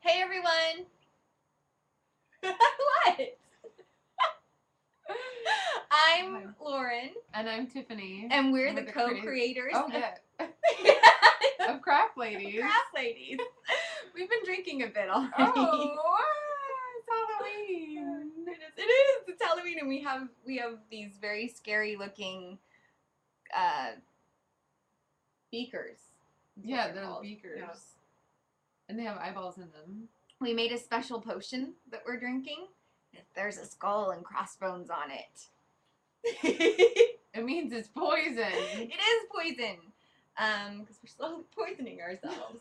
Hey everyone! What? I'm Lauren. And I'm Tiffany. And we're the co-creators Oh, yeah. Of Craft Ladies. Craft Ladies. We've been drinking a bit already. Oh, it's Halloween. It is. It's Halloween, and we have these very scary looking beakers. Yeah, they're beakers. Yeah. And they have eyeballs in them. We made a special potion that we're drinking. There's a skull and crossbones on it. It means it's poison. It is poison. Because we're slowly poisoning ourselves.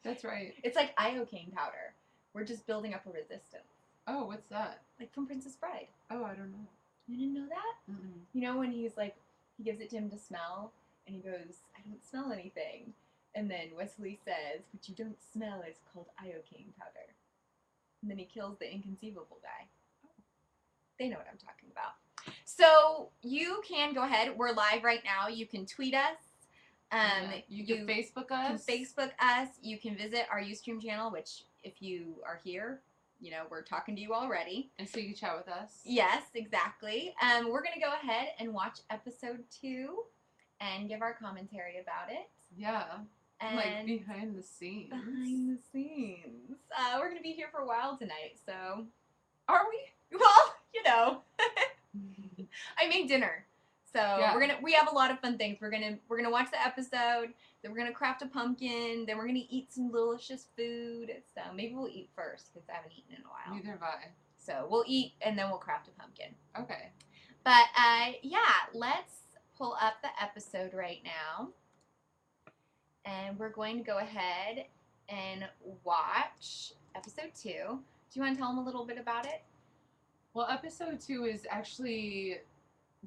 That's right. It's like iocane powder. We're just building up a resistance. Oh, what's that? Like from Princess Bride. Oh, I don't know. You didn't know that? Mm-mm. You know when he's like, he gives it to him to smell, and he goes, I don't smell anything. And then Wesley says, what you don't smell is called iocane powder. And then he kills the inconceivable guy. They know what I'm talking about. So you can go ahead. We're live right now. You can tweet us. You can Facebook us. You can visit our Ustream channel, which if you are here, you know, we're talking to you already. And so you can chat with us. Yes, exactly. We're going to go ahead and watch episode 2 and give our commentary about it. Yeah. And like behind the scenes. Behind the scenes. We're going to be here for a while tonight, so. Are we? Well, you know. I made dinner. So Yeah. we have a lot of fun things. We're gonna watch the episode, then we're gonna craft a pumpkin, then we're gonna eat some delicious food. So maybe we'll eat first because I haven't eaten in a while. Neither have I. So we'll eat and then we'll craft a pumpkin. Okay. But yeah, let's pull up the episode right now. And we're going to go ahead and watch episode 2. Do you want to tell them a little bit about it? Well, episode 2 is actually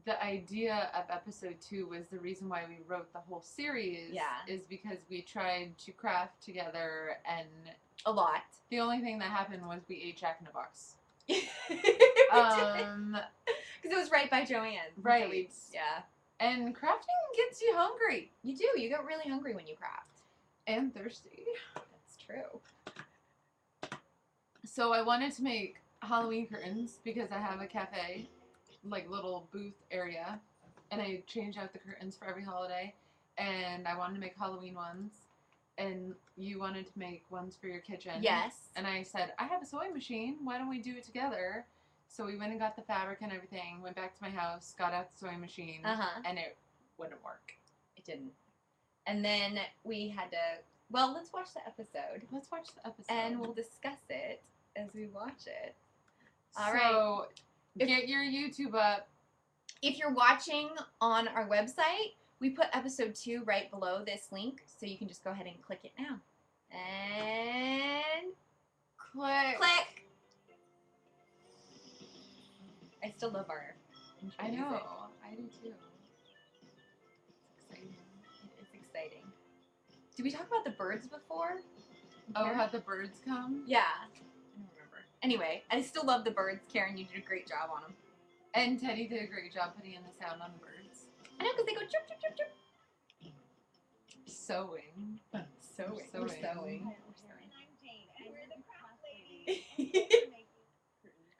the idea of episode 2 was the reason why we wrote the whole series. Yeah. Is because we tried to craft together and a lot. The only thing that happened was we ate Jack in the Box. Because it was right by Joanne's. Right. So yeah. And crafting gets you hungry. You do. You get really hungry when you craft. And thirsty. That's true. So I wanted to make Halloween curtains because I have a cafe, like little booth area, and I change out the curtains for every holiday, and I wanted to make Halloween ones, and you wanted to make ones for your kitchen. Yes. And I said, I have a sewing machine, why don't we do it together? So we went and got the fabric and everything, went back to my house, got out the sewing machine, and it wouldn't work. It didn't. And then we had to, well, let's watch the episode. Let's watch the episode. And we'll discuss it as we watch it. All right. So, get your YouTube up. If you're watching on our website, we put episode 2 right below this link, so you can just go ahead and click it now. And click. Click. I still love our intro I know. music. I do too. It's exciting. It is exciting. Did we talk about the birds before? Oh, how the birds come? Yeah. I don't remember. Anyway, I still love the birds. Karen, you did a great job on them. And Teddy did a great job putting in the sound on the birds. I know, because they go chirp, chirp, chirp, chirp. Sewing. Sewing. We're sewing.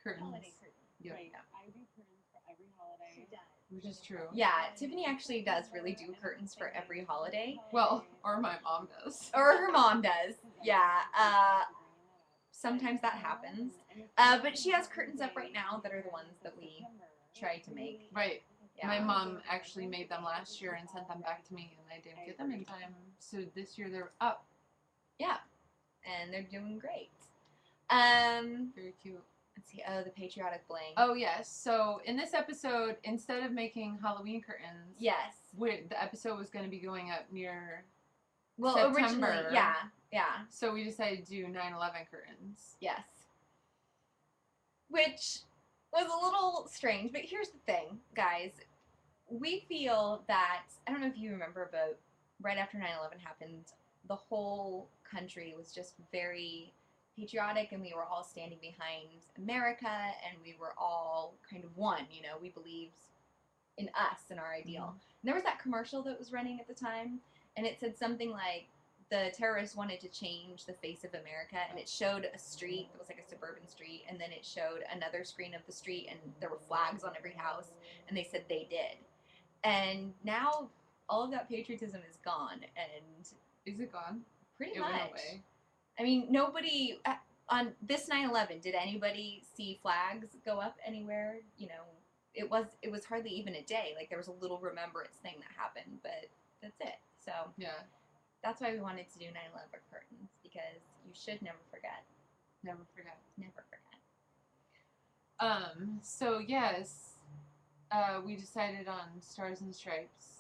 Curtains. Holiday curtains. Yep. Right. I do curtains for every holiday. She does. Which is true. Yeah, Tiffany actually does really do curtains for every holiday. Well, or my mom does. Or her mom does. Yeah. Sometimes that happens. But she has curtains up right now that are the ones that we try to make. Right. Yeah. My mom actually made them last year and sent them back to me, and I didn't get them in time. So this year they're up. Yeah. And they're doing great. Very cute. Let's see. Oh, the patriotic bling. Oh, yes. So in this episode, instead of making Halloween curtains, yes. The episode was going to be going up near Well, September. originally, yeah. So we decided to do 9/11 curtains. Yes. Which was a little strange, but here's the thing, guys. We feel that, I don't know if you remember, but right after 9/11 happened, the whole country was just very patriotic, and we were all standing behind America, and we were all kind of one, you know, we believed in us and our ideal. Mm-hmm. And there was that commercial that was running at the time, and it said something like, the terrorists wanted to change the face of America, and it showed a street that was like a suburban street, and then it showed another screen of the street, and there were flags on every house, and they said they did. And now all of that patriotism is gone, and Is it gone? pretty It much. went away. I mean, nobody on this 9/11, did anybody see flags go up anywhere? You know, it was hardly even a day. Like there was a little remembrance thing that happened, but that's it. So Yeah. that's why we wanted to do 9/11 curtains, because you should never forget. Never forget. Never forget. So yes, we decided on Stars and Stripes.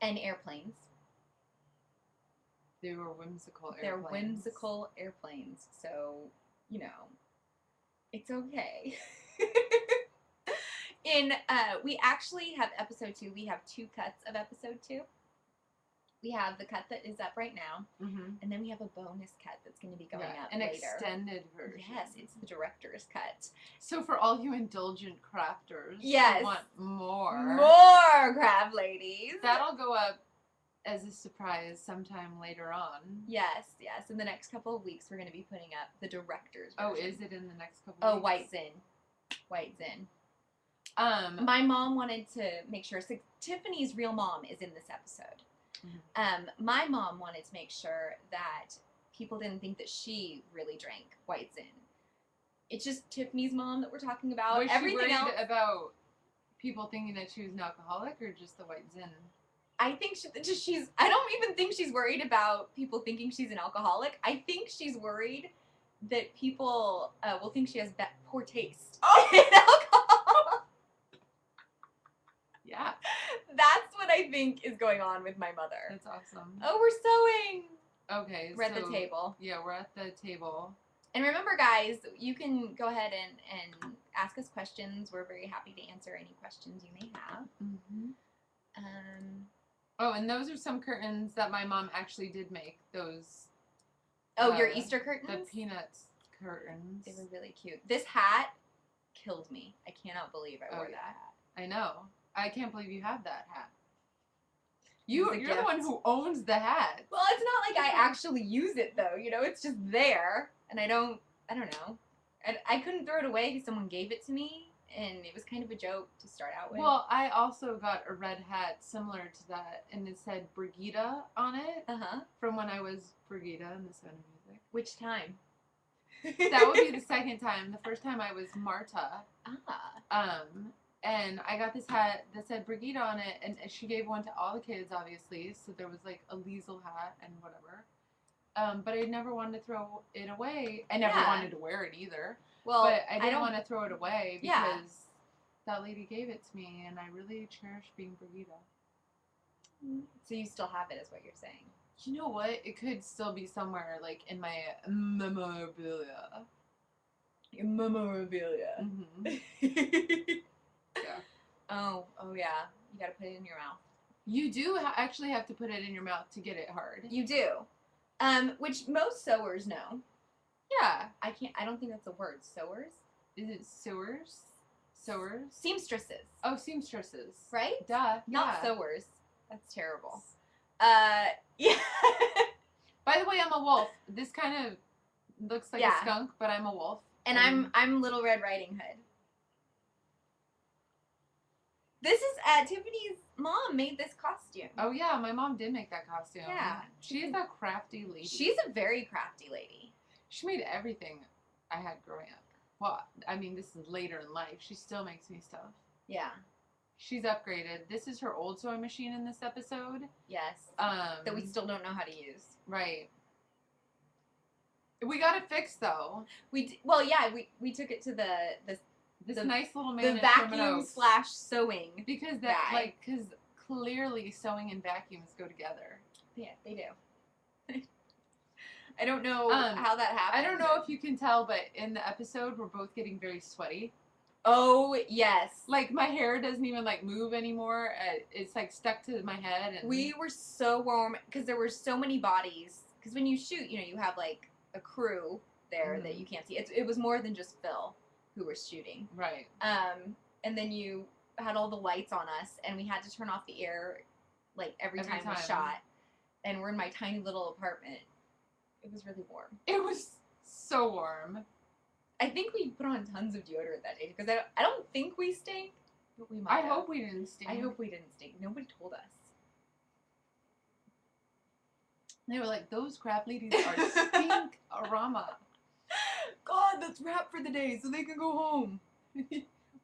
And airplanes. They were whimsical They're airplanes. whimsical airplanes, so, you know, it's okay. We actually have episode 2. We have 2 cuts of episode 2. We have the cut that is up right now, Mm-hmm. and then we have a bonus cut that's going to be going up an later. extended version. Yes, it's the director's cut. So for all you indulgent crafters Yes. who want more, More crab ladies. that'll go up as a surprise sometime later on. Yes. In the next couple of weeks, we're going to be putting up the director's Oh, version. is it in the next couple Oh, weeks? White Zin. White Zin. Um, My mom wanted to make sure. So Tiffany's real mom is in this episode. My mom wanted to make sure that people didn't think that she really drank White Zin. It's just Tiffany's mom that we're talking about. was she Everything worried else, about people thinking that she was an alcoholic or just the White Zin? I think she's. I don't even think she's worried about people thinking she's an alcoholic. I think she's worried that people will think she has poor taste in alcohol. Yeah, That's what I think is going on with my mother. that's awesome. Oh, we're sewing. Okay, We're at so, the table. Yeah, we're at the table. And remember, guys, you can go ahead and ask us questions. We're very happy to answer any questions you may have. Mm-hmm. Um, Oh, and those are some curtains that my mom actually did make. Those your Uh, Easter the curtains? peanuts curtains. They were really cute. This hat killed me. I cannot believe I wore yeah. that hat. I know. I can't believe you have that hat. It was a You're the one gift. who owns the hat. Well, it's not like I actually use it, though. You know, it's just there. And I don't know. I couldn't throw it away because someone gave it to me. And it was kind of a joke to start out with. Well, I also got a red hat similar to that, and it said Brigida on it uh-huh. from when I was Brigida in the Sound of Music. Which time? That would be the second time. The first time I was Marta. Ah. And I got this hat that said Brigida on it, and she gave one to all the kids, obviously. So there was like a Liesel hat and whatever. But I never wanted to throw it away. I never Yeah. wanted to wear it either. Well, But I didn't don't want to throw it away because Yeah. that lady gave it to me, and I really cherish being Brigida. So you still have it, is what you're saying. You know what? It could still be somewhere like in my memorabilia. Your memorabilia. Mm-hmm. Yeah. Oh yeah. You gotta put it in your mouth. You do actually have to put it in your mouth to get it hard. You do. Which most sewers know. Yeah. I don't think that's a word. Sewers? Is it sewers? Sewers? Seamstresses. Oh, seamstresses. Right? Duh. Not yeah. sewers. That's terrible. Yeah. By the way, I'm a wolf. This kind of looks like Yeah. a skunk, but I'm a wolf. And I'm Little Red Riding Hood. This is Tiffany's mom made this costume. Oh yeah, my mom did make that costume. Yeah. She's a crafty lady. She's a very crafty lady. She made everything I had growing up. Well, I mean, this is later in life. She still makes me stuff. Yeah. She's upgraded. This is her old sewing machine in this episode. Yes. That we still don't know how to use. Right. We got it fixed though. Well, yeah, we took it to the This nice little man the at vacuum Terminos. / sewing. Because that guy. because clearly sewing and vacuums go together. Yeah, they do. I don't know how that I happened. don't know if you can tell, but in the episode we're both getting very sweaty. Oh yes. Like my hair doesn't even like move anymore. It's like stuck to my head. And We were so warm because there were so many bodies. Because when you shoot, you know, you have like a crew there that you can't see. It was more than just Phil who was shooting. right. And then you had all the lights on us, and we had to turn off the air like every time we shot. and we're in my tiny little apartment. It was really warm. It was so warm. I think we put on tons of deodorant that day because I don't think we stink, but we might. I have. hope we didn't stink. I hope we didn't stink. Nobody told us. They were like, those crap ladies are stink-arama. God, let's wrap for the day so they can go home.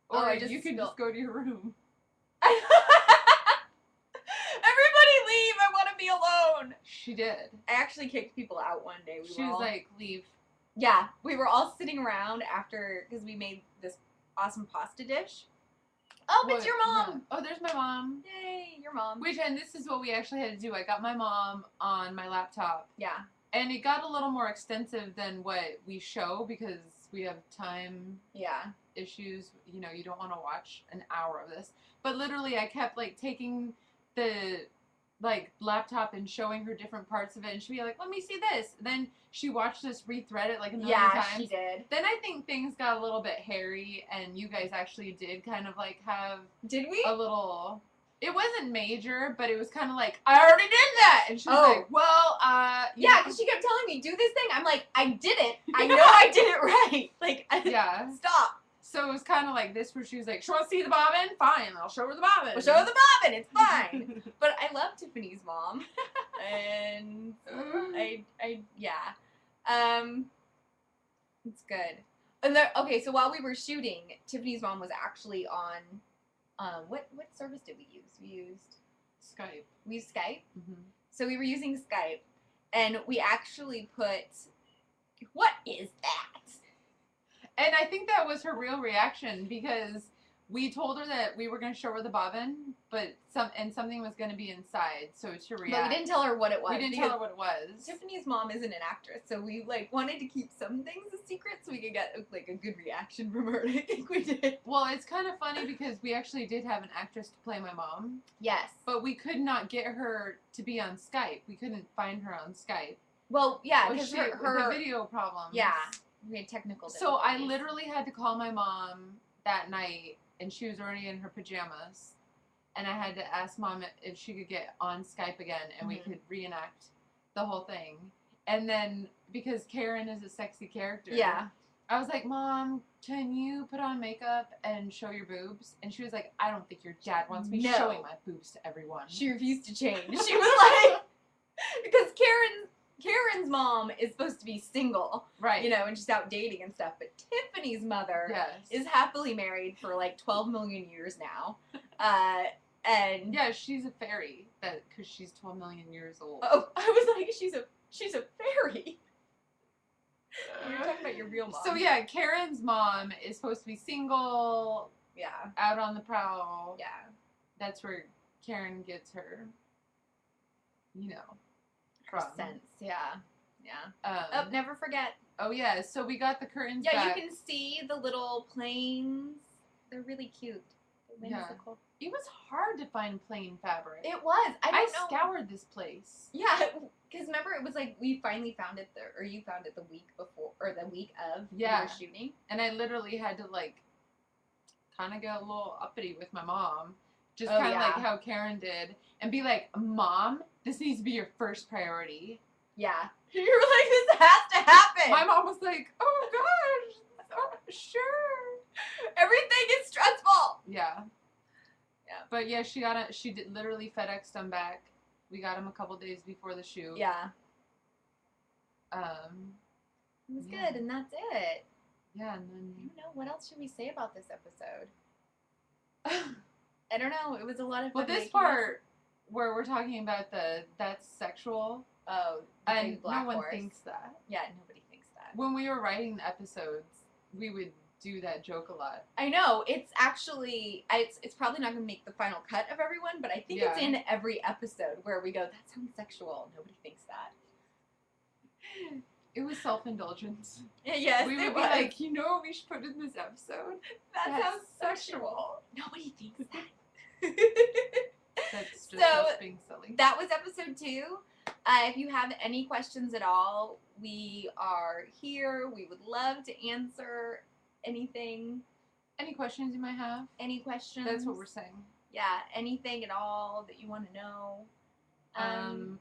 Or I just you can spilled- just go to your room. Everybody leave! I want to be alone. She did. I actually kicked people out one day. She was like, leave. yeah, we were all sitting around after because we made this awesome pasta dish. Oh, What? it's your mom! Yeah. Oh, there's my mom. Yay, your mom. Which, and this is what we actually had to do. I got my mom on my laptop. Yeah. And it got a little more extensive than what we show because we have time Yeah. issues. You know, you don't want to watch an hour of this. But literally, I kept, like, taking the, like, laptop and showing her different parts of it. And she'd be like, let me see this. Then she watched us rethread it, like, a million times. she did. Then I think things got a little bit hairy, and you guys actually did kind of, like, have Did we? a little... It wasn't major, but it was kind of like, I already did that! And she was Oh. like, well, you Yeah, know. because she kept telling me, do this thing. I'm like, I did it. I know I did it right. Like, Yeah. stop. So it was kind of like this, where she was like, she wants to see the bobbin? Fine, I'll show her the bobbin. We'll show her the bobbin. It's fine. But I love Tiffany's mom. And yeah. It's good. And okay, so while we were shooting, Tiffany's mom was actually on, what service did we use? We used Skype. Mm-hmm. So we were using Skype, and we actually put, what is that? And I think that was her real reaction, because we told her that we were going to show her the bobbin, but something was going to be inside, so to react. But we didn't tell her what it was. We didn't tell her what it was. Tiffany's mom isn't an actress, so we like wanted to keep some things a secret so we could get like a good reaction from her. I think we did. Well, it's kind of funny because we actually did have an actress to play my mom, Yes. but we could not get her to be on Skype. We couldn't find her on Skype. Well, yeah, Well, because she- her the video problems. yeah, we had technical So I difficulties. literally had to call my mom that night, and she was already in her pajamas. And I had to ask Mom if she could get on Skype again, and we Mhm. could reenact the whole thing. And then, because Karen is a sexy character, Yeah. I was like, Mom, can you put on makeup and show your boobs? And she was like, I don't think your dad wants me No. showing my boobs to everyone. She refused to change. She was like, because Karen's mom is supposed to be single, Right. you know, and she's out dating and stuff. But Tiffany's mother Yes. is happily married for like 12 million years now. And Yeah, she's a fairy, because she's 12 million years old. oh, I was like, she's a fairy. You're talking about your real mom. So yeah, Karen's mom is supposed to be single, Yeah. out on the prowl. Yeah. That's where Karen gets her, you know, Her from. sense. Yeah. Yeah. Oh, Um, never forget. oh yeah, so we got the curtains Yeah, back. you can see the little planes. They're really cute. They're Yeah. whimsical. It was hard to find plain fabric. It was. I don't know. scoured this place. Yeah, because remember it was like we finally found it or you found it the week before or the week of we Yeah. were shooting. And I literally had to, like, kind of get a little uppity with my mom. Just Oh, kind of yeah. like how Karen did. And be like, Mom, this needs to be your first priority. Yeah. You were like, this has to happen. My mom was like, oh gosh, oh, sure. Everything is stressful. Yeah. Yeah. But yeah, she did literally FedExed them back. We got them a couple days before the shoot. Yeah. It It was Yeah. good, and that's it. Yeah, and I then don't know. What else should we say about this episode? I don't know. It was a lot of fun. well, this making part where we're talking about that's sexual, Oh, the and big black no one horse. thinks that. Yeah, nobody thinks that. When we were writing the episodes, we would do that joke a lot. I know. It's actually, it's probably not going to make the final cut of everyone, but I think it's Yeah. in every episode where we go, that sounds sexual. Nobody thinks that. It was self-indulgence. Yes, we it would be was. like, you know what we should put in this episode? that that's sounds sexual. Nobody thinks that. That's just So, us being silly. That was episode 2. If you have any questions at all, we are here. We would love to answer anything. Any questions you might have? Any questions? That's what we're saying. Yeah, anything at all that you want to know.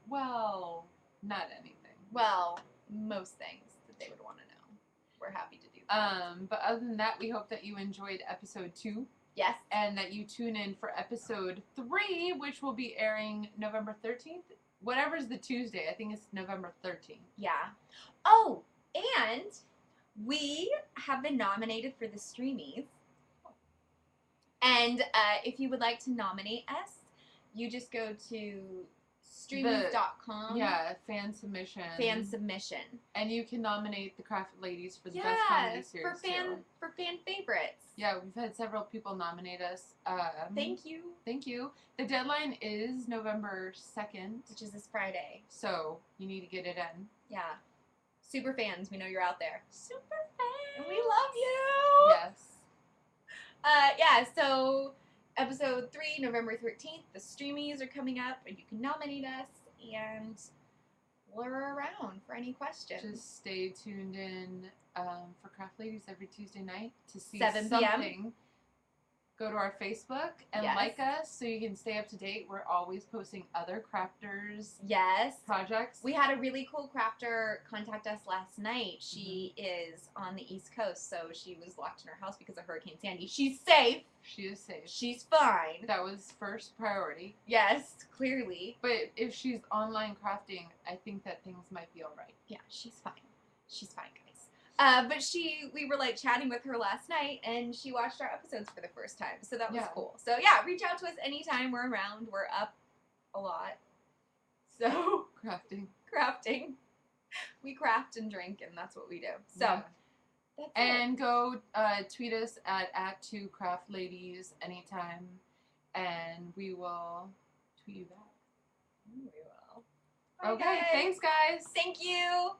Well, not anything. Well, most things that they would want to know. We're happy to do that. But other than that, we hope that you enjoyed episode 2 Yes. and that you tune in for episode 3, which will be airing November 13th. Whatever's the Tuesday, I think it's November 13th. Yeah. Oh, and we have been nominated for the Streamies. And if you would like to nominate us, you just go to streamies.com. Yeah, fan submission. Fan submission. And you can nominate the Craft Ladies for the best comedy series for fan favorites. Yeah, we've had several people nominate us. Thank you. Thank you. The deadline is November 2nd. Which is this Friday. So you need to get it in. Yeah. Super fans, we know you're out there. Super fans. And we love you. Yes. Yeah, so episode 3, November 13th, the Streamies are coming up, and you can nominate us, and we're around for any questions. Just stay tuned in for Craft Ladies every Tuesday night to see 7 something. p.m. Go to our Facebook and Yes. like us so you can stay up to date. We're always posting other crafters Yes. projects. We had a really cool crafter contact us last night. She is on the East Coast, so she was locked in her house because of Hurricane Sandy. She's safe. She is safe. She's fine. That was first priority. Yes, clearly. But if she's online crafting, I think that things might be all right. Yeah, she's fine. She's fine, guys. But we were like chatting with her last night, and she watched our episodes for the first time, so that was Yeah. cool. So yeah, reach out to us anytime we're around. We're up a lot. So crafting, we craft and drink, and that's what we do. So Yeah. that's And go tweet us at @2craftladies anytime, and we will tweet you back. it. We will. Bye, Okay, guys. thanks guys. Thank you.